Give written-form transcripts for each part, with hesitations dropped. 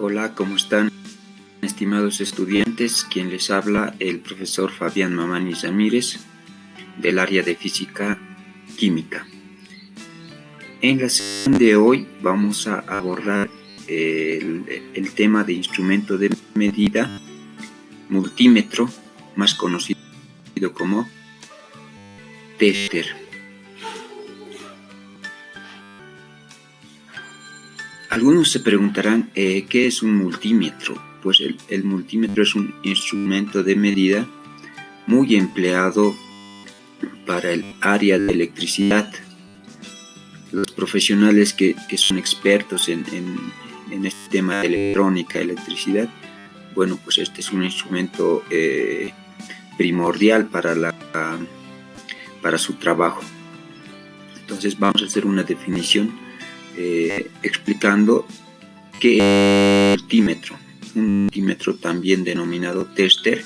Hola, ¿cómo están, estimados estudiantes? Quien les habla, el profesor Fabián Mamani Ramírez, del área de Física Química. En la sesión de hoy vamos a abordar el tema de instrumento de medida, multímetro, más conocido como tester. Algunos se preguntarán, ¿qué es un multímetro? Pues el multímetro es un instrumento de medida muy empleado para el área de electricidad. Los profesionales que son expertos en este tema de electrónica, electricidad, bueno, pues este es un instrumento primordial para su trabajo. Entonces vamos a hacer una definición explicando qué es un multímetro. Un multímetro, también denominado tester,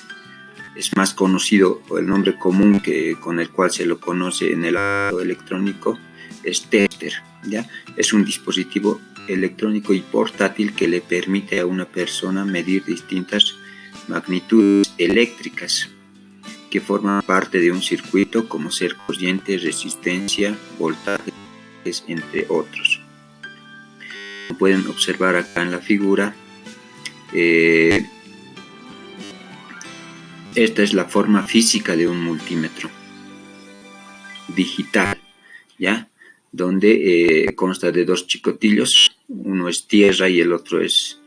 es más conocido, o el nombre común con el cual se lo conoce en el ámbito electrónico es tester, ¿ya? Es un dispositivo electrónico y portátil que le permite a una persona medir distintas magnitudes eléctricas que forman parte de un circuito, como ser corriente, resistencia, voltajes, entre otros. Como pueden observar acá en la figura, esta es la forma física de un multímetro digital, ¿ya? Donde consta de dos chicotillos, uno es tierra y el otro es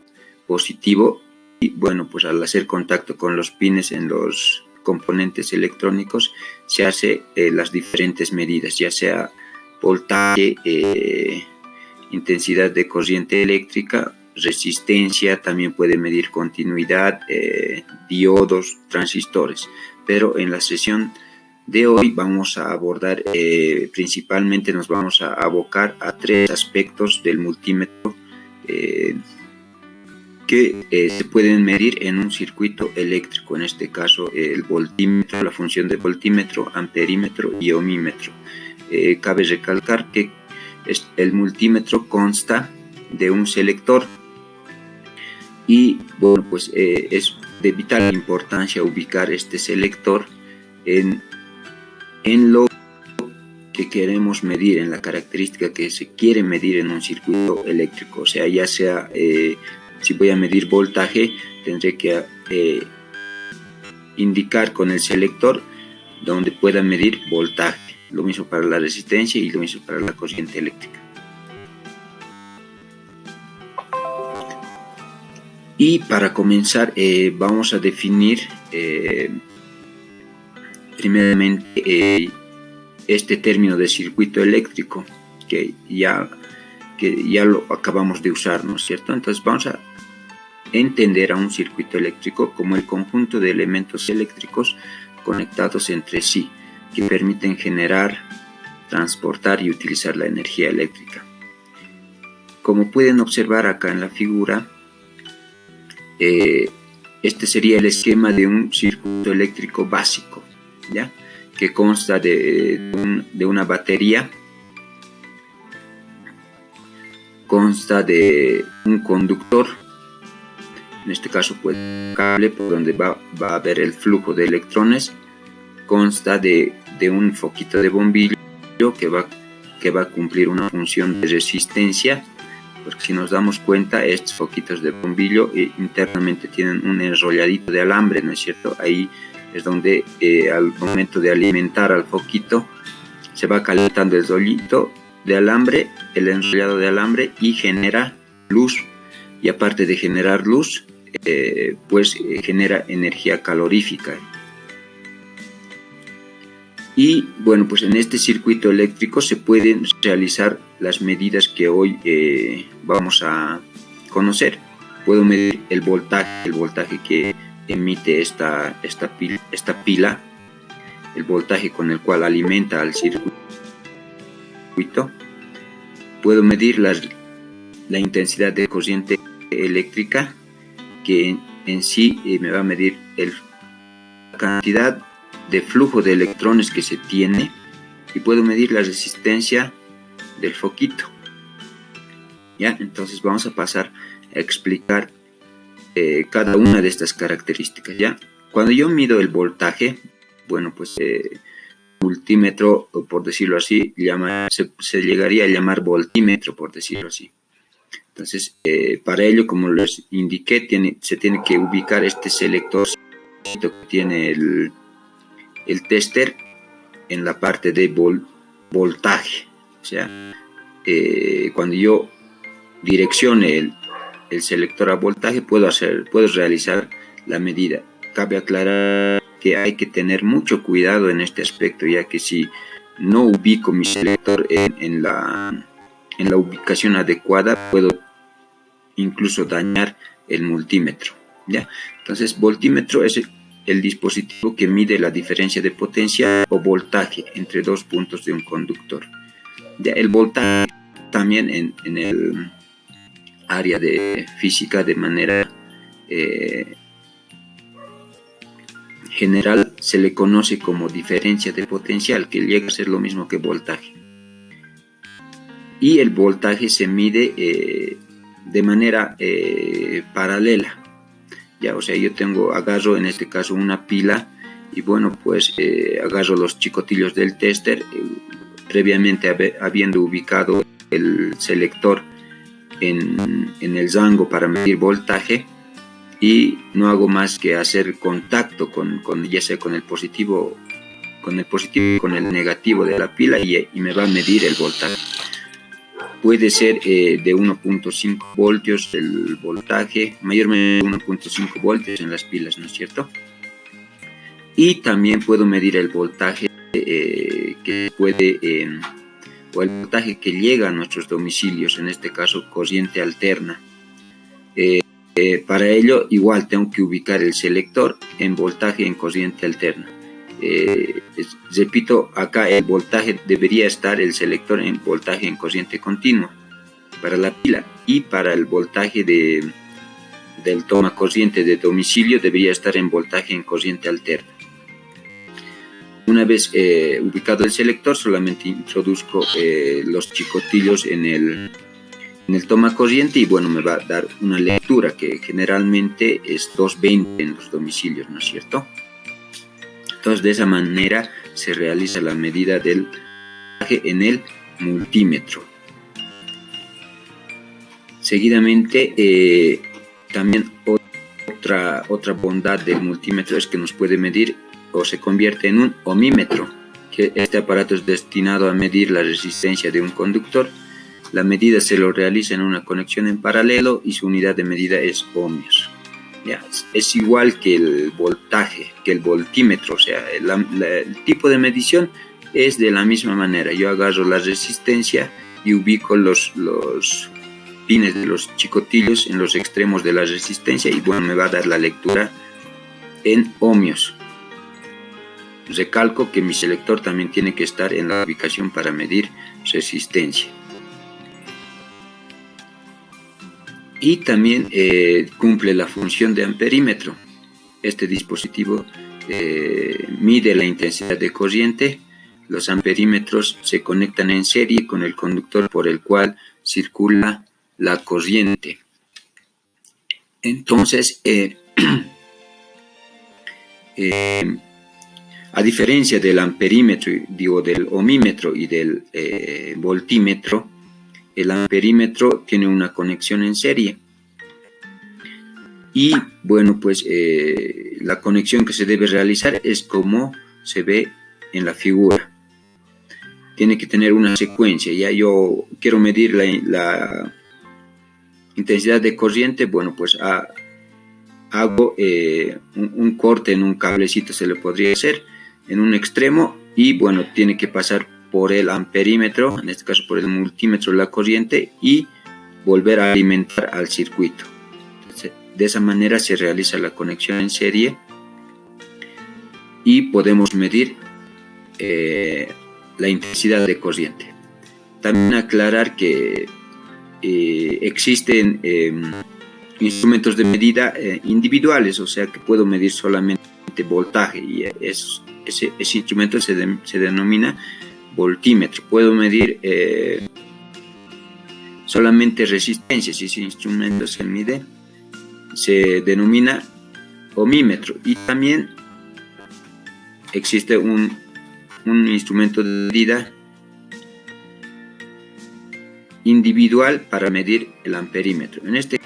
positivo, y bueno, pues al hacer contacto con los pines en los componentes electrónicos se hace las diferentes medidas, ya sea voltaje, intensidad de corriente eléctrica, resistencia, también puede medir continuidad, diodos, transistores. Pero en la sesión de hoy vamos a abordar, principalmente nos vamos a abocar a tres aspectos del multímetro que se pueden medir en un circuito eléctrico, en este caso el voltímetro, la función de voltímetro, amperímetro y ohmímetro. Cabe recalcar que el multímetro consta de un selector y bueno, pues es de vital importancia ubicar este selector en lo que queremos medir, en la característica que se quiere medir en un circuito eléctrico. O sea, ya sea si voy a medir voltaje, tendré que indicar con el selector donde pueda medir voltaje. Lo mismo para la resistencia y lo mismo para la corriente eléctrica. Y para comenzar vamos a definir primeramente este término de circuito eléctrico que ya lo acabamos de usar, ¿no es cierto? Entonces vamos a entender a un circuito eléctrico como el conjunto de elementos eléctricos conectados entre sí que permiten generar, transportar y utilizar la energía eléctrica. Como pueden observar acá en la figura, este sería el esquema de un circuito eléctrico básico, ¿ya? Que consta de una batería, consta de un conductor, en este caso pues un cable por donde va a haber el flujo de electrones, consta de un foquito de bombillo que va a cumplir una función de resistencia, porque si nos damos cuenta, estos foquitos de bombillo internamente tienen un enrolladito de alambre, ¿no es cierto? Ahí es donde al momento de alimentar al foquito se va calentando el rollito de alambre, el enrollado de alambre, y genera luz, y aparte de generar luz, genera energía calorífica. Y bueno, pues en este circuito eléctrico se pueden realizar las medidas que hoy vamos a conocer. Puedo medir el voltaje que emite esta pila, el voltaje con el cual alimenta al circuito. Puedo medir la intensidad de corriente eléctrica, que en sí me va a medir la cantidad de flujo de electrones que se tiene, y puedo medir la resistencia del foquito. ¿Ya? Entonces vamos a pasar a explicar cada una de estas características, ¿ya? Cuando yo mido el voltaje, bueno, pues multímetro, por decirlo así, se llegaría a llamar voltímetro, por decirlo así. Entonces, para ello, como les indiqué, se tiene que ubicar este selector que tiene el tester en la parte de voltaje. O sea, cuando yo direccione el selector a voltaje, puedo realizar la medida. Cabe aclarar que hay que tener mucho cuidado en este aspecto, ya que si no ubico mi selector en la ubicación adecuada, puedo incluso dañar el multímetro, ¿ya? Entonces, voltímetro es el dispositivo que mide la diferencia de potencia o voltaje entre dos puntos de un conductor. Ya, el voltaje también en el área de física de manera general se le conoce como diferencia de potencial, que llega a ser lo mismo que voltaje. Y el voltaje se mide de manera paralela. Ya, o sea, yo agarro en este caso una pila y bueno, pues agarro los chicotillos del tester, previamente habiendo ubicado el selector en el rango para medir voltaje, y no hago más que hacer contacto ya sea con el positivo, con el negativo de la pila, y me va a medir el voltaje. Puede ser de 1.5 voltios el voltaje, mayormente 1.5 voltios en las pilas, ¿no es cierto? Y también puedo medir el voltaje o el voltaje que llega a nuestros domicilios, en este caso corriente alterna. Para ello igual tengo que ubicar el selector en voltaje en corriente alterna. Repito, acá el voltaje debería estar el selector en voltaje en corriente continua para la pila, y para el voltaje del toma corriente de domicilio debería estar en voltaje en corriente alterna. Una vez ubicado el selector, solamente introduzco los chicotillos en el toma corriente y bueno, me va a dar una lectura que generalmente es 220 en los domicilios, ¿no es cierto? Entonces, de esa manera se realiza la medida del voltaje en el multímetro. Seguidamente, también otra bondad del multímetro es que nos puede medir o se convierte en un ohmímetro, que este aparato es destinado a medir la resistencia de un conductor. La medida se lo realiza en una conexión en paralelo y su unidad de medida es ohmios. Ya, es igual que el voltaje, que el voltímetro, o sea, el tipo de medición es de la misma manera. Yo agarro la resistencia y ubico los pines de los chicotillos en los extremos de la resistencia y bueno, me va a dar la lectura en ohmios. Recalco que mi selector también tiene que estar en la ubicación para medir resistencia. Y también cumple la función de amperímetro. Este dispositivo mide la intensidad de corriente. Los amperímetros se conectan en serie con el conductor por el cual circula la corriente. Entonces, a diferencia del amperímetro, del ohmímetro y del voltímetro, el amperímetro tiene una conexión en serie. Y bueno, pues la conexión que se debe realizar es como se ve en la figura. Tiene que tener una secuencia. Ya yo quiero medir la intensidad de corriente, bueno, pues hago un corte en un cablecito, se le podría hacer en un extremo, y bueno, tiene que pasar por el amperímetro, en este caso por el multímetro, la corriente, y volver a alimentar al circuito. Entonces, de esa manera se realiza la conexión en serie y podemos medir la intensidad de corriente. También aclarar que existen instrumentos de medida individuales, o sea que puedo medir solamente voltaje, y ese instrumento se denomina voltímetro. Puedo medir solamente resistencia, si ese instrumento se se denomina ohmímetro, y también existe un instrumento de medida individual para medir el amperímetro. En este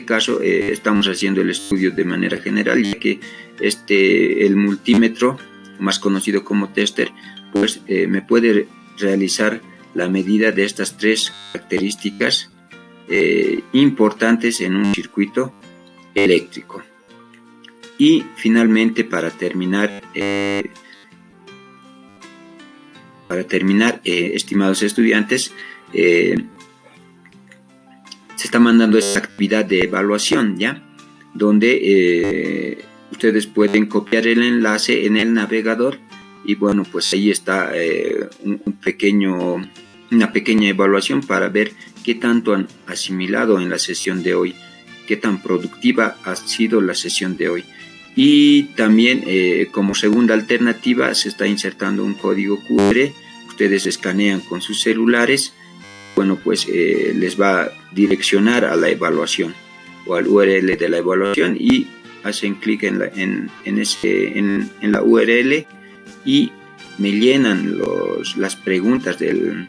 caso estamos haciendo el estudio de manera general, ya que el multímetro, más conocido como tester, pues me puede realizar la medida de estas tres características importantes en un circuito eléctrico. Y finalmente, para terminar, estimados estudiantes, se está mandando esta actividad de evaluación, ¿ya? Donde ustedes pueden copiar el enlace en el navegador, y bueno, pues ahí está una pequeña evaluación para ver qué tanto han asimilado en la sesión de hoy, qué tan productiva ha sido la sesión de hoy. Y también como segunda alternativa se está insertando un código QR. Ustedes escanean con sus celulares, bueno, pues les va a direccionar a la evaluación o al URL de la evaluación, y hacen clic en la URL y me llenan las preguntas de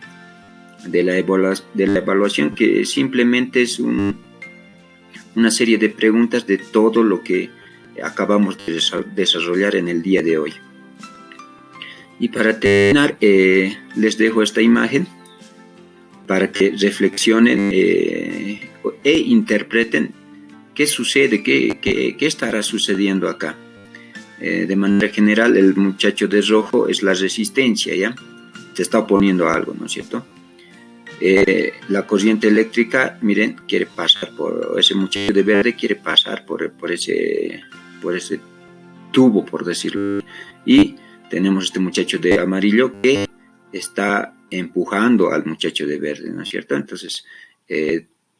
la evaluación, que simplemente es una serie de preguntas de todo lo que acabamos de desarrollar en el día de hoy. Y para terminar, les dejo esta imagen para que reflexionen e interpreten qué sucede, qué estará sucediendo acá. De manera general, el muchacho de rojo es la resistencia, ¿ya? Se está oponiendo a algo, ¿no es cierto? La corriente eléctrica, miren, quiere pasar por ese muchacho de verde, quiere pasar por ese tubo, por decirlo. Y tenemos este muchacho de amarillo que está empujando al muchacho de verde, ¿no es cierto? Entonces,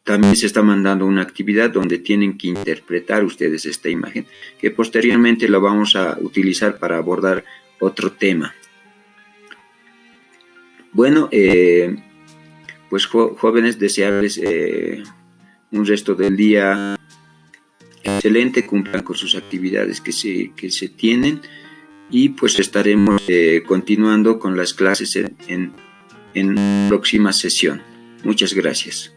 también se está mandando una actividad donde tienen que interpretar ustedes esta imagen, que posteriormente la vamos a utilizar para abordar otro tema. Bueno, pues jóvenes, desearles un resto del día excelente, cumplan con sus actividades que se tienen, y pues estaremos continuando con las clases en próxima sesión. Muchas gracias.